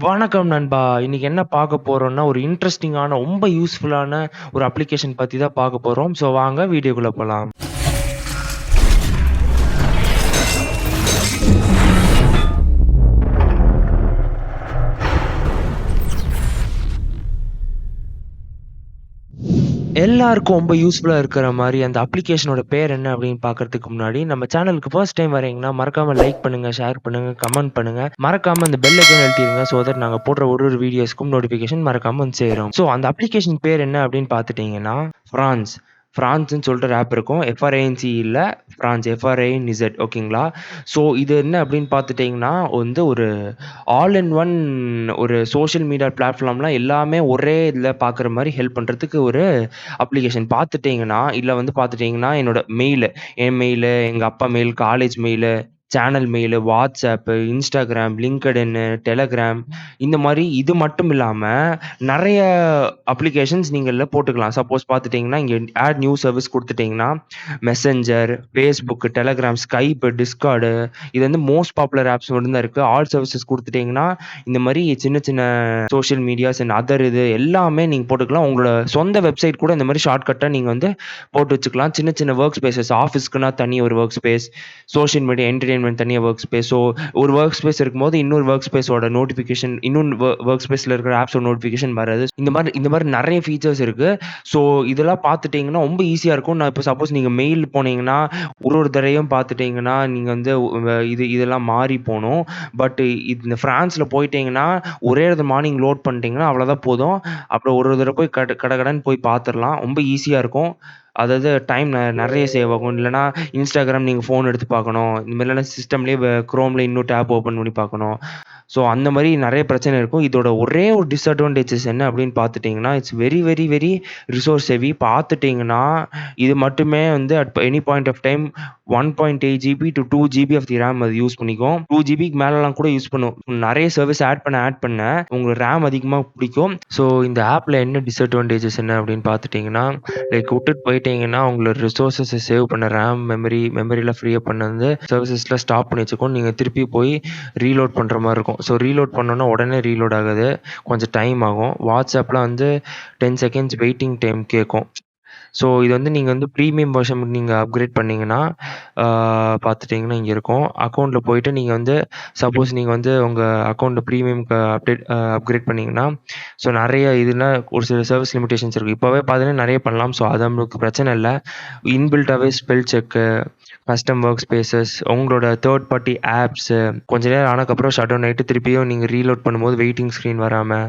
வணக்கம் நண்பா. இன்னைக்கு என்ன பார்க்க போறோம்னா, ஒரு இன்ட்ரஸ்டிங்கான, ரொம்ப யூஸ்ஃபுல்லான ஒரு அப்ளிகேஷன் பத்தி தான் பார்க்க போறோம். ஸோ வாங்க வீடியோக்குள்ள போலாம். எல்லாருக்கும் ரொம்ப யூஸ்ஃபுல்லா இருக்கிற மாரி அந்த அப்ளிகேஷனோட பேர் என்ன அப்படின்னு பார்க்கறதுக்கு முன்னாடி, நம்ம சேனலுக்கு ஃபர்ஸ்ட் டைம் வரீங்கன்னா, மறக்காம லைக் பண்ணுங்க, ஷேர் பண்ணுங்க, கமெண்ட் பண்ணுங்க. மறக்காம அந்த பெல் ஐகான் அழுத்திருங்க. ஸோ தட் நாங்க போடுற ஒரு வீடியோஸ்க்கும் நோட்டிஃபிகேஷன் மறக்காம வந்து சேரும். ஸோ அந்த அப்ளிகேஷன் பேர் என்ன அப்படின்னு பார்த்துட்டீங்கன்னா, ஃப்ரான்ஸ். ஃப்ரான்ஸ்ன்னு சொல்லிட்டு ஒரு ஆப் இருக்கும். எஃப்ஆர்ஏஎன்சி இல்ல, ஃப்ரான்ஸ் எஃப்ஆர்ஏஎன்இசட் ஓகேங்களா? ஸோ இது என்ன அப்படின்னு பார்த்துட்டீங்கன்னா, வந்து ஒரு ஆல் இன் ஒன் ஒரு சோஷியல் மீடியா பிளாட்ஃபார்ம்லாம் எல்லாமே ஒரே இதில பார்க்குற மாரி ஹெல்ப் பண்றதுக்கு ஒரு அப்ளிகேஷன். பார்த்துட்டீங்கன்னா, இதுல வந்து பார்த்துட்டீங்கன்னா, என்னோட மெயிலு, என் மெயிலு, எங்க அப்பா mail, college mail, channel mail, WhatsApp, Instagram, LinkedIn, Telegram இந்த மாரி இது மட்டும் இல்லாம, நெறைய அப்ளிகேஷன்ஸ் நீங்க இதுல போட்டுக்கலாம். சப்போஸ் பார்த்துட்டீங்கன்னா, இங்க ஆட் நியூ சர்வீஸ் குடுத்துட்டீங்கன்னா, Messenger, Facebook, Telegram, Skype, Discord இது வந்து மோஸ்ட் பாப்புலர் ஆப்ஸ் மட்டும் தான் இருக்கு. ஆல் சர்வீசஸ் குடுத்துட்டீங்கன்னா, இந்த மாரி சின்ன சின்ன சோஷியல் மீடியாஸ் அண்ட் அதர் இது எல்லாமே நீங்க போட்டுக்கலாம். உங்களோட சொந்த வெப்சைட் கூட இந்த மாரி ஷார்ட்கட்டா நீங்க வந்து போட்டு வச்சுக்கலாம். சின்ன சின்ன வொர்க் ஸ்பேஸஸ் ஆஃபீஸ்க்குன்னா தனி ஒரு work space, social media entertainment தனியா வொர்க் ஸ்பேஸ். ஸோ ஒரு வொர்க் ஸ்பேஸ் இருக்கும்போது இன்னொரு வொர்க் ஸ்பேஸோட நோட்டிஃபிகேஷன் இன்னொன்னு வொர்க் ஸ்பேஸ்ல இருக்கிற ஆப்ஸோட நோட்டிஃபிகேஷன் வர்றது. இந்த மாரி நெறைய ஃபீச்சர்ஸ் இருக்கு. ஸோ இதெல்லாம் பார்த்துட்டீங்கன்னா ரொம்ப ஈஸியா இருக்கும். நான் இப்ப சப்போஸ் நீங்க மெயில் போனீங்கன்னா, ஒரு தடவையும் பார்த்துட்டீங்கன்னா, நீங்க வந்து இதெல்லாம் மாறி போணும். பட் இந்த ஃப்ரான்ஸ்ல போயிட்டீங்கன்னா, ஒரே இடத்துல மார்னிங் லோட் பண்ணிட்டீங்கன்னா அவ்வளோதான் போதும். அப்புறம் ஒரு தடவ போய் கடகடன்னு போய் பார்த்துரலாம். ரொம்ப ஈஸியா இருக்கும். அதாவது டைம் நெறைய சேவ் ஆகும். இல்லன்னா Instagram நீங்க ஃபோன் எடுத்து பார்க்கணும். இந்த மாரி இல்லன்னா சிஸ்டம்லயே Chromeல இன்னும் டேப் ஓப்பன் பண்ணி பார்க்கணும். ஸோ அந்த மாரி நெறைய பிரச்சனை இருக்கும். இதோட ஒரே ஒரு டிஸ்அட்வான்டேஜஸ் என்ன அப்படின்னு பார்த்துட்டீங்கன்னா, it's very very very resource heavy. பார்த்துட்டீங்கன்னா, இது மட்டுமே வந்து at any point of time 1.8 GB to 2 GB of the RAM அது யூஸ் பண்ணிக்கும். 2 ஜிபிக்கு மேலலாம் கூட யூஸ் பண்ணும். நெறைய சர்வீஸ் ஆட் பண்ண உங்களுக்கு ரேம் அதிகமா பிடிக்கும். ஸோ இந்த ஆப்ல என்ன டிஸ்அட்வான்டேஜஸ் என்ன அப்படின்னு பார்த்துட்டீங்கன்னா, லைக் விட்டுட்டு போயிட்டீங்கன்னா, உங்களோட ரிசோர்ஸஸ சேவ் பண்ண ரேம், மெமரிலாம் ஃப்ரீ அப் பண்ண வந்து சர்வீசஸ்லாம் ஸ்டாப் பண்ணி வச்சுக்கும். நீங்க திருப்பி போய் ரீலோட் பண்ற மாரி இருக்கும். ஸோ ரீலோட் பண்ணோம்னா உடனே ரீலோட் ஆகாது. கொஞ்சம் டைம் ஆகும். WhatsAppலாம் வந்து 10 செகண்ட்ஸ் வெயிட்டிங் டைம் கேட்கும். ஸோ இது வந்து நீங்க வந்து பிரீமியம் வெர்ஷன் நீங்க அப்கிரேட் பண்ணீங்கன்னா, ஆ பார்த்துட்டீங்கன்னா இங்க இருக்கும். அக்கவுண்ட்ல போயிட்டு நீங்க வந்து சப்போஸ் நீங்க வந்து உங்க அக்கவுண்ட் பிரீமியம்க்கு அப்கிரேட் பண்ணீங்கன்னா, ஸோ நெறைய இதுனா ஒரு சில சர்வீஸ் லிமிட்டேஷன்ஸ் இருக்கு. இப்பவே பார்த்தீங்கன்னா நெறைய பண்ணலாம். ஸோ அது நம்மளுக்கு பிரச்சனை இல்ல. இன்பில்ட்டாவே ஸ்பெல் செக்கு, கஸ்டம் ஒர்க் ஸ்பேஸஸ், உங்களோட தேர்ட் பார்ட்டி ஆப்ஸு கொஞ்ச நேரம் ஆனதுக்கப்புறம் ஷட் டவுன் ஆயிட்டு திருப்பியும் நீங்க ரீலோட் பண்ணும்போது வெயிட்டிங் ஸ்க்ரீன் வராம,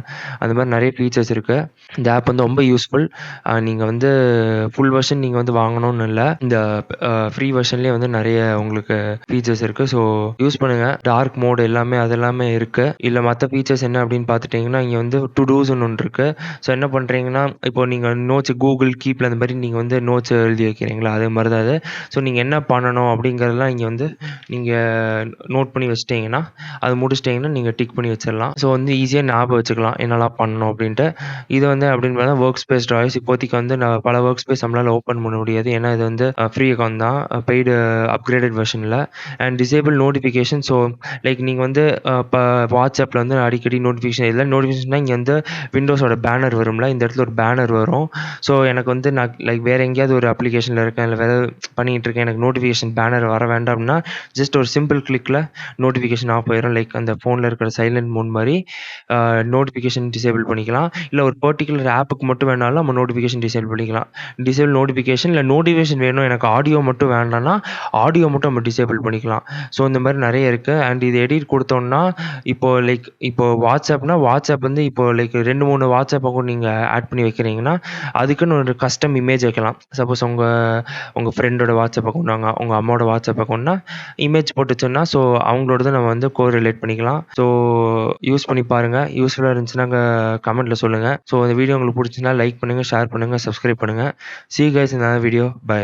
அந்த மாரி நெறைய ஃபீச்சர்ஸ் இருக்கு. இந்த ஆப் வந்து ரொம்ப யூஸ்ஃபுல். நீங்க வந்து ஃபுல் வெர்ஷன் நீங்க வந்து வாங்கணும்னு இல்ல. இந்த ஃப்ரீ வெர்ஷன்லயே வந்து நெறைய உங்களுக்கு ஃபீச்சர்ஸ் இருக்கு. ஸோ யூஸ் பண்ணுங்க. டார்க் மோட் எல்லாமே அதெல்லாமே இருக்கு. இதுல மத்த ஃபீச்சர்ஸ் என்ன அப்படின்னு பார்த்துட்டீங்கன்னா, இங்க வந்து டு டூஸ்ன்னு ஒண்ணு இருக்கு. ஸோ என்ன பண்றீங்கன்னா, இப்போ நீங்க நோட்ஸ் Google கீப்ல அந்த மாரி நீங்க வந்து நோட்ஸ் எழுதி வைக்கிறீங்களா, அதே மாரி தான் இது. ஸோ நீங்க என்ன பண்ணணும் அப்படிங்கிறதெல்லாம் இங்க வந்து நீங்க நோட் பண்ணி வச்சுட்டீங்கன்னா, அது முடிச்சுட்டீங்கன்னா நீங்க டிக் பண்ணி வச்சிடலாம். ஸோ வந்து ஈஸியா ஞாபகம் வச்சுக்கலாம். என்னலாம் பண்ணணும் அப்படின்ட்டு. இது வந்து அப்படின்னு பார்த்தா வொர்க் ஸ்பேஸ் சாய்ஸ். இப்போதைக்கு வந்து நான் பல வொர்க் ஸ்பேஸ் நம்மளால ஓப்பன் பண்ண முடியாது. ஏன்னா இது வந்து ஃப்ரீ அக்கவுண்ட் தான். பெய்டு அப்கிரேடட் வெர்ஷன்ல. And disable notification. So like நீங்க வந்து இப்ப WhatsAppல வந்து அடிக்கடி நோட்டிஃபிகேஷன் இல்ல நோட்டிஃபிகேஷன்னா இங்க வந்து விண்டோஸோட பேனர் வரும்ல, இந்த இடத்துல ஒரு பேனர் வரும். ஸோ எனக்கு வந்து நான் லைக் வேற எங்கேயாவது ஒரு அப்ளிகேஷன்ல இருக்கேன், இல்ல வேற பண்ணிட்டு இருக்கேன். எனக்கு நோட்டிஃபிகேஷன் பேனர் வர வேண்டாம் அப்படின்னா, ஜஸ்ட் ஒரு சிம்பிள் கிளிக்ல நோட்டிஃபிகேஷன் ஆஃப் ஆயிரும். லைக் அந்த ஃபோன்ல இருக்கிற சைலன்ட் மோட் மாரி நோட்டிஃபிகேஷன் டிசேபிள் பண்ணிக்கலாம். இல்ல ஒரு பர்ட்டிகுலர் ஆப்புக்கு மட்டும் வேணாலும் நம்ம நோட்டிஃபிகேஷன் டிசேபிள் பண்ணிக்கலாம். டிசேபிள் நோட்டிஃபிகேஷன் இல்ல நோட்டிஃபிகேஷன் வேணும் எனக்கு ஆடியோ மட்டும் வேண்டாம்னா, ஆடியோ மட்டும் நம்ம டிசேபிள் பண்ணிக்கலாம். ஸோ இந்த மாரி நெறைய இருக்கு. அண்ட் இது எடிட் குடுத்தோம்னா, இப்போ WhatsAppனா WhatsApp வந்து இப்போ லைக் 2, 3 WhatsApp அக்கவுண்ட் நீங்க ஆட் பண்ணி வைக்கிறீங்கன்னா, அதுக்குன்னு ஒரு கஸ்டம் இமேஜ் வைக்கலாம். சப்போஸ் உங்க ஃப்ரெண்டோட WhatsApp அக்கவுண்ட், உங்க அம்மாவோட WhatsApp அக்கவுண்ட்னா, இமேஜ் போட்டு வச்சோம்னா, ஸோ அவங்களோடத நம்ம வந்து கோரிலேட் பண்ணிக்கலாம். ஸோ யூஸ் பண்ணி பாருங்க. யூஸ்ஃபுல்லா இருந்துச்சுன்னா கமெண்ட்ல சொல்லுங்க. ஸோ இந்த வீடியோ உங்களுக்கு புடிச்சுச்சுன்னா லைக் பண்ணுங்க, ஷேர் பண்ணுங்க, சப்ஸ்கிரைப் பண்ணுங்க. See you guys in another video. Bye.